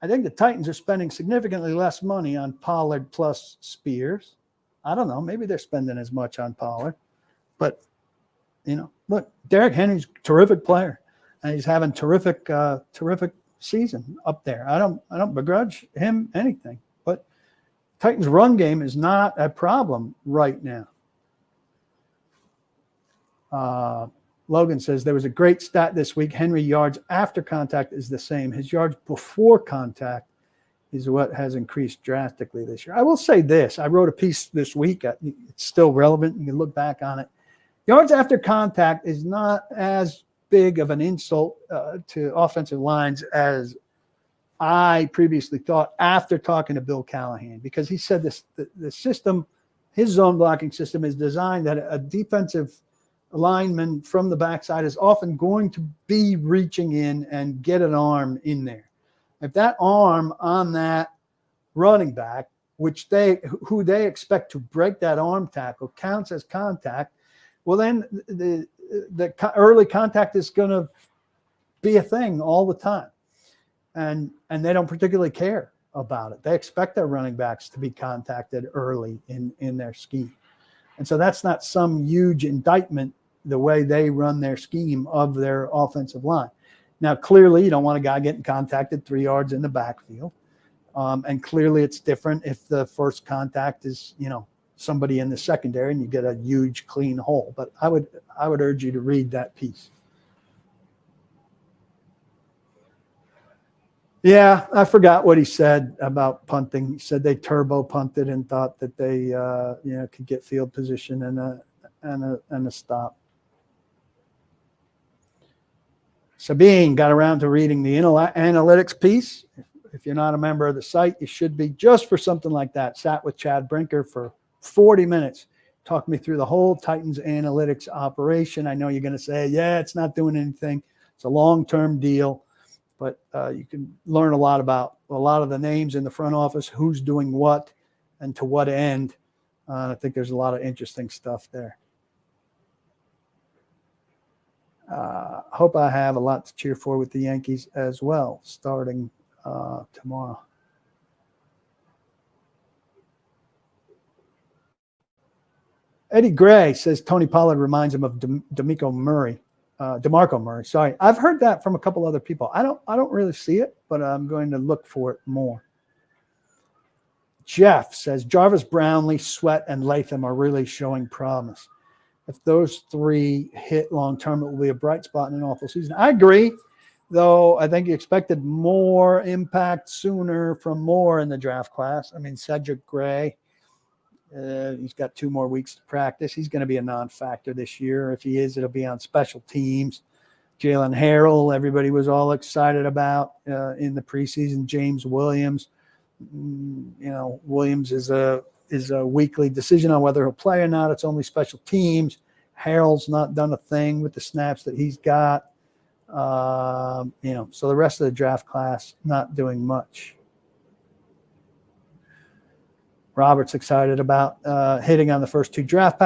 I think the Titans are spending significantly less money on Pollard plus Spears. I don't know. Maybe they're spending as much on Pollard. But, look, Derrick Henry's a terrific player, and he's having terrific season up there. I don't begrudge him anything. But Titans' run game is not a problem right now. Logan says there was a great stat this week. Henry yards after contact is the same. His yards before contact is what has increased drastically this year. I will say this. I wrote a piece this week. It's still relevant. You can look back on it. Yards after contact is not as big of an insult to offensive lines as I previously thought after talking to Bill Callahan, because he said the system, his zone blocking system, is designed that a defensive lineman from the backside is often going to be reaching in and get an arm in there. If that arm on that running back, who they expect to break that arm tackle, counts as contact, well, then the early contact is going to be a thing all the time. And they don't particularly care about it. They expect their running backs to be contacted early in their scheme. And so that's not some huge indictment the way they run their scheme of their offensive line. Now, clearly, you don't want a guy getting contacted 3 yards in the backfield. And clearly it's different if the first contact is, somebody in the secondary and you get a huge clean hole. But I would urge you to read that piece. Yeah, I forgot what he said about punting. He said they turbo punted and thought that they could get field position and a stop. Sabine got around to reading the analytics piece. If you're not a member of the site, you should be, just for something like that. Sat with Chad Brinker for 40 minutes, talked me through the whole Titans analytics operation. I know you're going to say, yeah, it's not doing anything. It's a long-term deal, but you can learn a lot about a lot of the names in the front office, who's doing what and to what end. I think there's a lot of interesting stuff there. Hope I have a lot to cheer for with the Yankees as well, starting tomorrow. Eddie Gray says Tony Pollard reminds him of DeMarco Murray. Sorry, I've heard that from a couple other people. I don't really see it, but I'm going to look for it more. Jeff says Jarvis, Brownlee, Sweat, and Latham are really showing promise. If those 3 hit long term, it will be a bright spot in an awful season. I agree, though. I think you expected more impact sooner from more in the draft class. I mean, Cedric Gray, he's got 2 more weeks to practice. He's going to be a non-factor this year. If he is, it'll be on special teams. Jalen Harrell, everybody was all excited about in the preseason. James Williams, Williams is a weekly decision on whether he'll play or not. It's only special teams. Harrell's not done a thing with the snaps that he's got. So the rest of the draft class not doing much. Robert's excited about hitting on the first 2 draft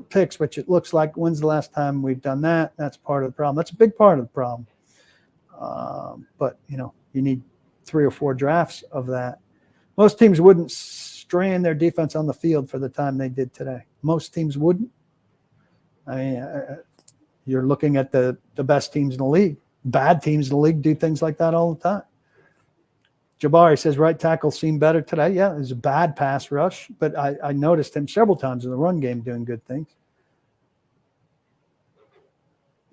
picks, which it looks like. When's the last time we've done that? That's part of the problem. That's a big part of the problem. But you need 3 or 4 drafts of that. Most teams wouldn't strand their defense on the field for the time they did today. Most teams wouldn't. I mean, you're looking at the best teams in the league. Bad teams in the league do things like that all the time. Jabari says right tackle seemed better today. Yeah, it was a bad pass rush, but I noticed him several times in the run game doing good things.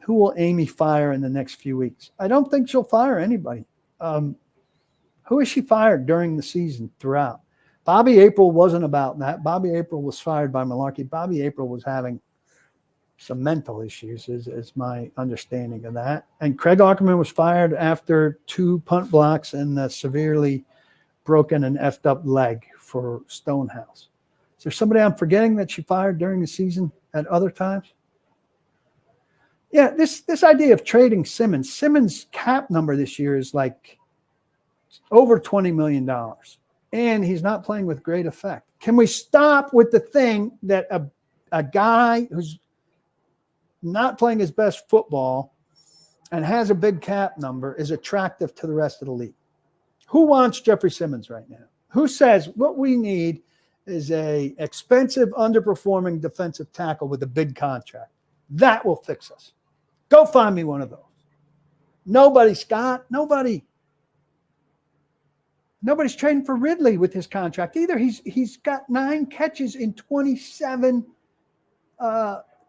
Who will Amy fire in the next few weeks? I don't think she'll fire anybody. Who has she fired during the season throughout? Bobby April wasn't about that. Bobby April was fired by Malarkey. Bobby April was having some mental issues, is my understanding of that. And Craig Ackerman was fired after 2 punt blocks and a severely broken and effed up leg for Stonehouse. Is there somebody I'm forgetting that she fired during the season at other times? Yeah, this idea of trading Simmons. Simmons' cap number this year is like over $20 million. and he's not playing with great effect. Can we stop with the thing that a guy who's not playing his best football and has a big cap number is attractive to the rest of the league? Who wants Jeffrey Simmons right now? Who says what we need is a expensive, underperforming defensive tackle with a big contract? That will fix us. Go find me one of those. Nobody, Scott. Nobody. Nobody's trading for Ridley with his contract either. He's got 9 catches in 27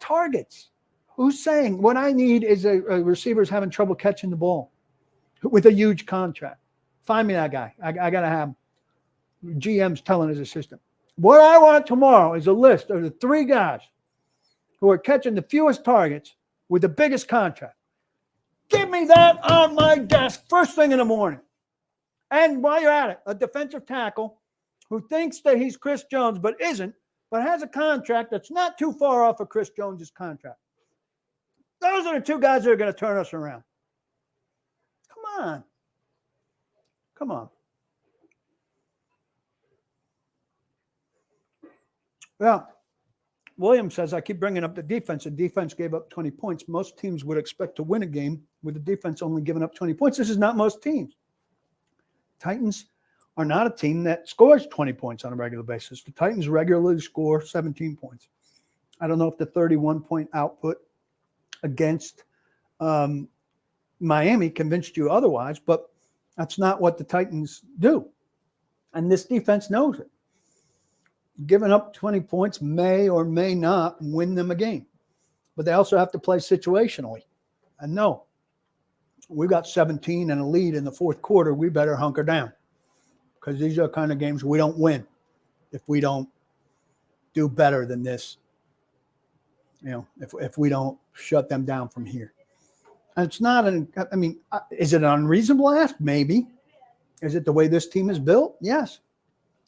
targets. Who's saying what I need is a receiver's having trouble catching the ball with a huge contract? Find me that guy. I got to have GM's telling his assistant. What I want tomorrow is a list of the 3 guys who are catching the fewest targets with the biggest contract. Give me that on my desk first thing in the morning. And while you're at it, a defensive tackle who thinks that he's Chris Jones but isn't, but has a contract that's not too far off of Chris Jones's contract. Those are the 2 guys that are going to turn us around. Come on. Come on. Well, Williams says, I keep bringing up the defense. The defense gave up 20 points. Most teams would expect to win a game with the defense only giving up 20 points. This is not most teams. Titans are not a team that scores 20 points on a regular basis. The Titans regularly score 17 points. I don't know if the 31-point output against Miami convinced you otherwise, but that's not what the Titans do. And this defense knows it. Giving up 20 points may or may not win them a game. But they also have to play situationally. And no, we got 17 and a lead in the fourth quarter. We better hunker down because these are the kind of games we don't win if we don't do better than this. You know, if we don't shut them down from here. And it's not is it an unreasonable ask? Maybe. Is it the way this team is built? Yes.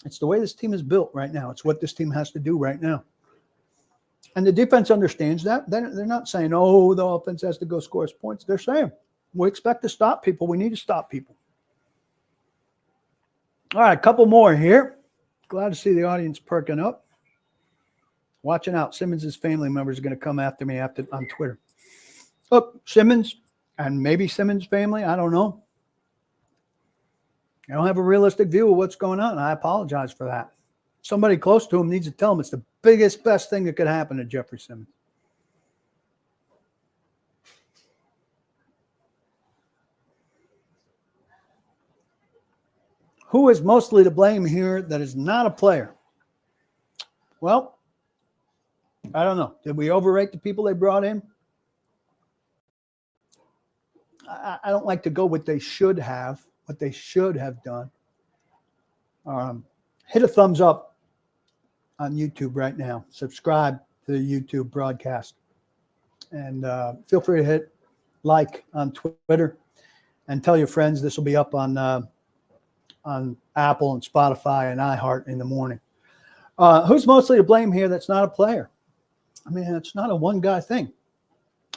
It's the way this team is built right now. It's what this team has to do right now. And the defense understands that. They're not saying, oh, the offense has to go score us points. They're saying, we expect to stop people. We need to stop people. All right, a couple more here. Glad to see the audience perking up. Watching out. Simmons' family members are going to come after me on Twitter. Look, Simmons and maybe Simmons' family, I don't know. I don't have a realistic view of what's going on. I apologize for that. Somebody close to him needs to tell him it's the biggest, best thing that could happen to Jeffrey Simmons. Who is mostly to blame here that is not a player? Well, I don't know. Did we overrate the people they brought in? I don't like to go what they should have done. Hit a thumbs up on YouTube right now. Subscribe to the YouTube broadcast. And feel free to hit like on Twitter and tell your friends. This will be up on Apple and Spotify and iHeart in the morning. Who's mostly to blame here that's not a player? I mean, it's not a one-guy thing.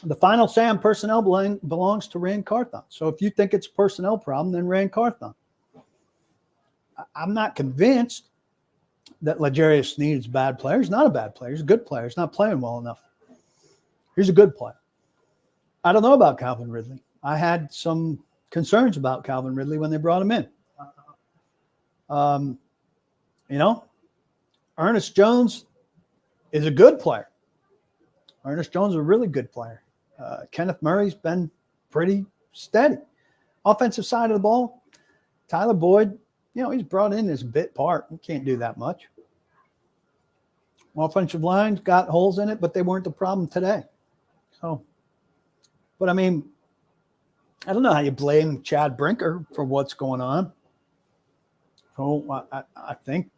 The final Sam personnel belongs to Rand Carthon. So if you think it's a personnel problem, then Rand Carthon. I'm not convinced that L'Jarius Sneed is a bad player. He's not a bad player. He's a good player. He's not playing well enough. He's a good player. I don't know about Calvin Ridley. I had some concerns about Calvin Ridley when they brought him in. Ernest Jones is a good player. Ernest Jones is a really good player. Kenneth Murray's been pretty steady. Offensive side of the ball, Tyler Boyd, he's brought in as a bit part. He can't do that much. Offensive line's got holes in it, but they weren't the problem today. So, but I mean, I don't know how you blame Chad Brinker for what's going on. So I think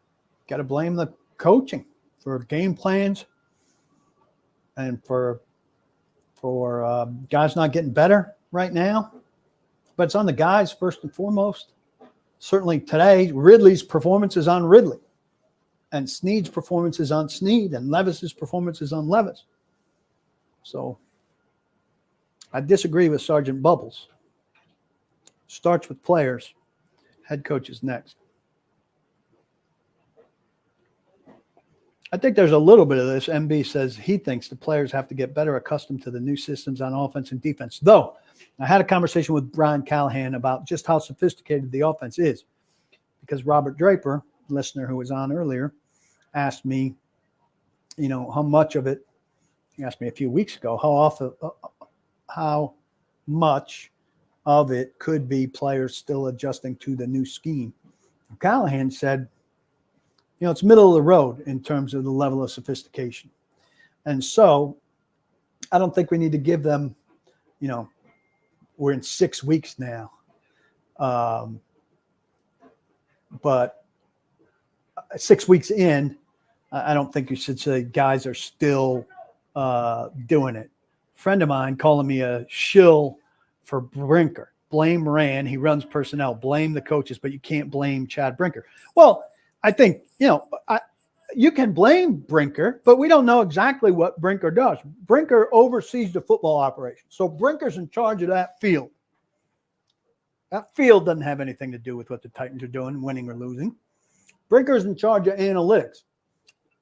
got to blame the coaching for game plans and for guys not getting better right now. But it's on the guys first and foremost. Certainly today, Ridley's performance is on Ridley. And Sneed's performance is on Sneed. And Levis's performance is on Levis. So I disagree with Sergeant Bubbles. Starts with players. Head coach is next. I think there's a little bit of this. MB says he thinks the players have to get better accustomed to the new systems on offense and defense. Though I had a conversation with Brian Callahan about just how sophisticated the offense is, because Robert Draper, listener who was on earlier, asked me, how much of it. He asked me a few weeks ago how much of it could be players still adjusting to the new scheme. Callahan said, it's middle of the road in terms of the level of sophistication. And so I don't think we need to give them, we're in 6 weeks now. But 6 weeks in, I don't think you should say guys are still doing it. Friend of mine calling me a shill for Brinker. Blame Rand. He runs personnel. Blame the coaches, but you can't blame Chad Brinker. Well, I think, you can blame Brinker, but we don't know exactly what Brinker does. Brinker oversees the football operation. So Brinker's in charge of that field. That field doesn't have anything to do with what the Titans are doing, winning or losing. Brinker's in charge of analytics.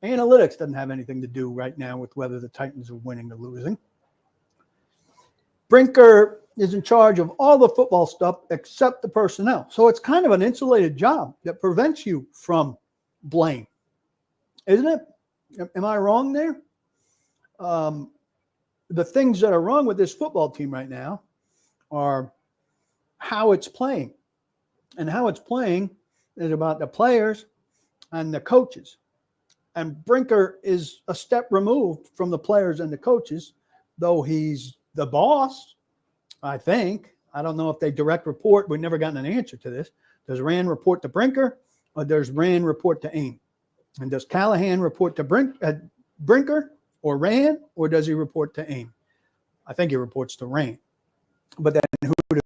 Analytics doesn't have anything to do right now with whether the Titans are winning or losing. Brinker is in charge of all the football stuff except the personnel. So it's kind of an insulated job that prevents you from blame, isn't it? Am I wrong there? The things that are wrong with this football team right now are how it's playing. And how it's playing is about the players and the coaches. And Brinker is a step removed from the players and the coaches, though he's the boss, I think. I don't know if they direct report. We've never gotten an answer to this. Does Rand report to Brinker, or does Rand report to Aim? And does Callahan report to Brinker or Rand, or does he report to Aim? I think he reports to Rand. But then who does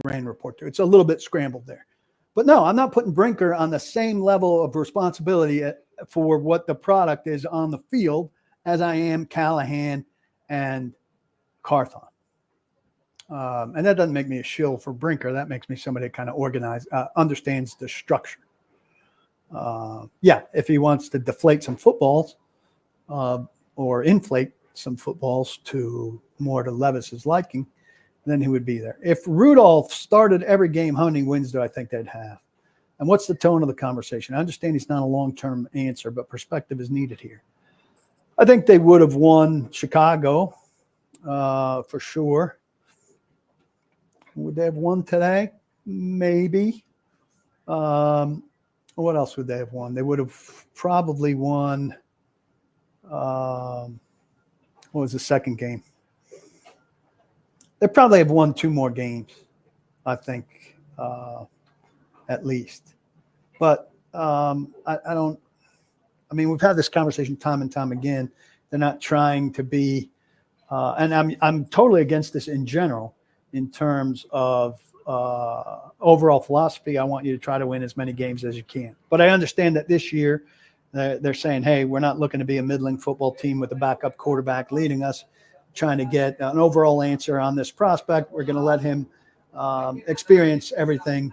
Rand report to? It's a little bit scrambled there. But no, I'm not putting Brinker on the same level of responsibility for what the product is on the field as I am Callahan and Carthon. And that doesn't make me a shill for Brinker. That makes me somebody that kind of organized, understands the structure. If he wants to deflate some footballs or inflate some footballs to more to Levis's liking, then he would be there. If Rudolph started every game, how many wins do I think they'd have? And what's the tone of the conversation? I understand he's not a long-term answer, but perspective is needed here. I think they would have won Chicago for sure. Would they have won today? Maybe. What else would they have won? They would have probably won. What was the second game? They probably have won 2 more games, I think, at least. But we've had this conversation time and time again. They're not trying to be, and I'm totally against this in general in terms of overall philosophy. I want you to try to win as many games as you can. But I understand that this year they're saying, hey, we're not looking to be a middling football team with a backup quarterback leading us, trying to get an overall answer on this prospect. We're going to let him experience everything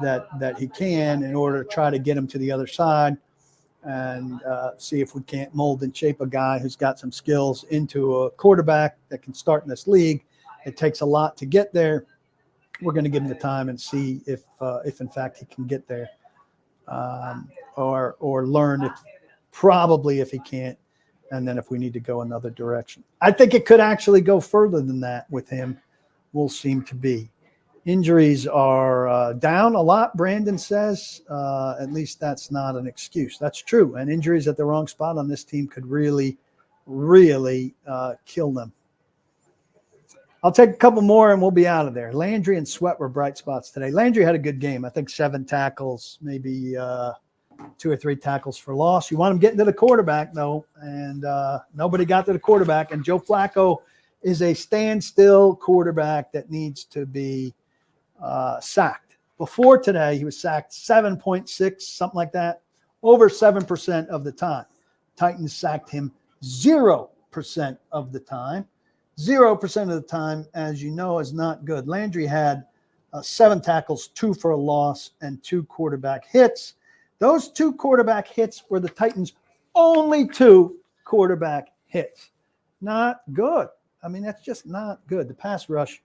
that he can in order to try to get him to the other side and see if we can't mold and shape a guy who's got some skills into a quarterback that can start in this league. It takes a lot to get there. We're going to give him the time and see if in fact he can get there, or learn if he can't, and then if we need to go another direction. I think it could actually go further than that with him. Will seem to be. Injuries are down a lot, Brandon says. At least that's not an excuse. That's true. And injuries at the wrong spot on this team could really, really kill them. I'll take a couple more and we'll be out of there. Landry and Sweat were bright spots today. Landry had a good game. I think 7 tackles, maybe 2 or 3 tackles for loss. You want him getting to the quarterback, though, and nobody got to the quarterback. And Joe Flacco is a standstill quarterback that needs to be sacked. Before today, he was sacked 7.6, something like that, over 7% of the time. Titans sacked him 0% of the time. 0% of the time, as you know, is not good. Landry had 7 tackles, 2 for a loss, and 2 quarterback hits. Those 2 quarterback hits were the Titans' only 2 quarterback hits. Not good. I mean, that's just not good. The pass rush.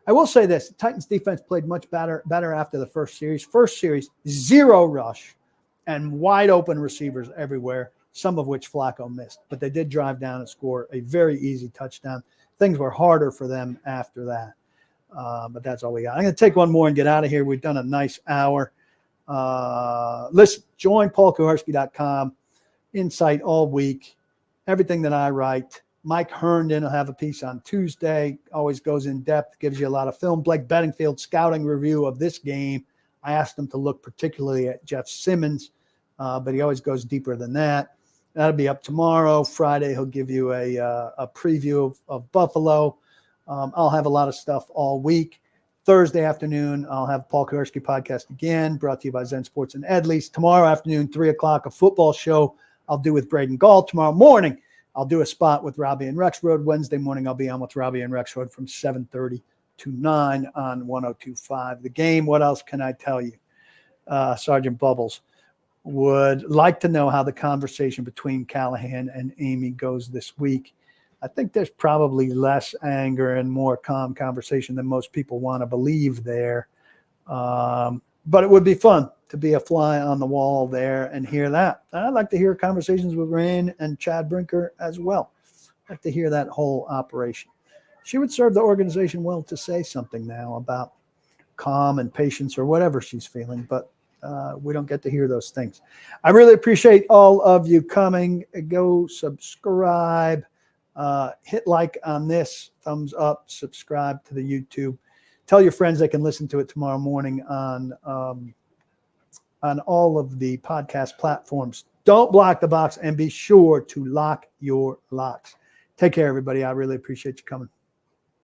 I will say this. The Titans defense played much better after the first series. First series, 0 rush and wide open receivers everywhere, some of which Flacco missed. But they did drive down and score a very easy touchdown. Things were harder for them after that. But that's all we got. I'm going to take one more and get out of here. We've done a nice hour. Listen, join paulkuharsky.com. Insight all week. Everything that I write. Mike Herndon will have a piece on Tuesday. Always goes in depth, gives you a lot of film. Blake Bedingfield scouting review of this game. I asked him to look particularly at Jeff Simmons, but he always goes deeper than that. That'll be up tomorrow. Friday, he'll give you a preview of Buffalo. I'll have a lot of stuff all week. Thursday afternoon, I'll have Paul Kuharsky podcast again, brought to you by Zen Sports and Edley's. Tomorrow afternoon, 3 o'clock, a football show I'll do with Braden Gall. Tomorrow morning, I'll do a spot with Robbie and Rexroad. Wednesday morning, I'll be on with Robbie and Rexroad from 7:30 to 9 on 102.5. The Game, what else can I tell you? Sergeant Bubbles would like to know how the conversation between Callahan and Amy goes this week. I think there's probably less anger and more calm conversation than most people want to believe there. But it would be fun to be a fly on the wall there and hear that. I'd like to hear conversations with Rain and Chad Brinker as well. I'd like to hear that whole operation. She would serve the organization well to say something now about calm and patience or whatever she's feeling, but we don't get to hear those things. I really appreciate all of you coming. Go subscribe, hit like on this, thumbs up, subscribe to the YouTube. Tell your friends they can listen to it tomorrow morning on all of the podcast platforms. Don't block the box and be sure to lock your locks. Take care, everybody. I really appreciate you coming.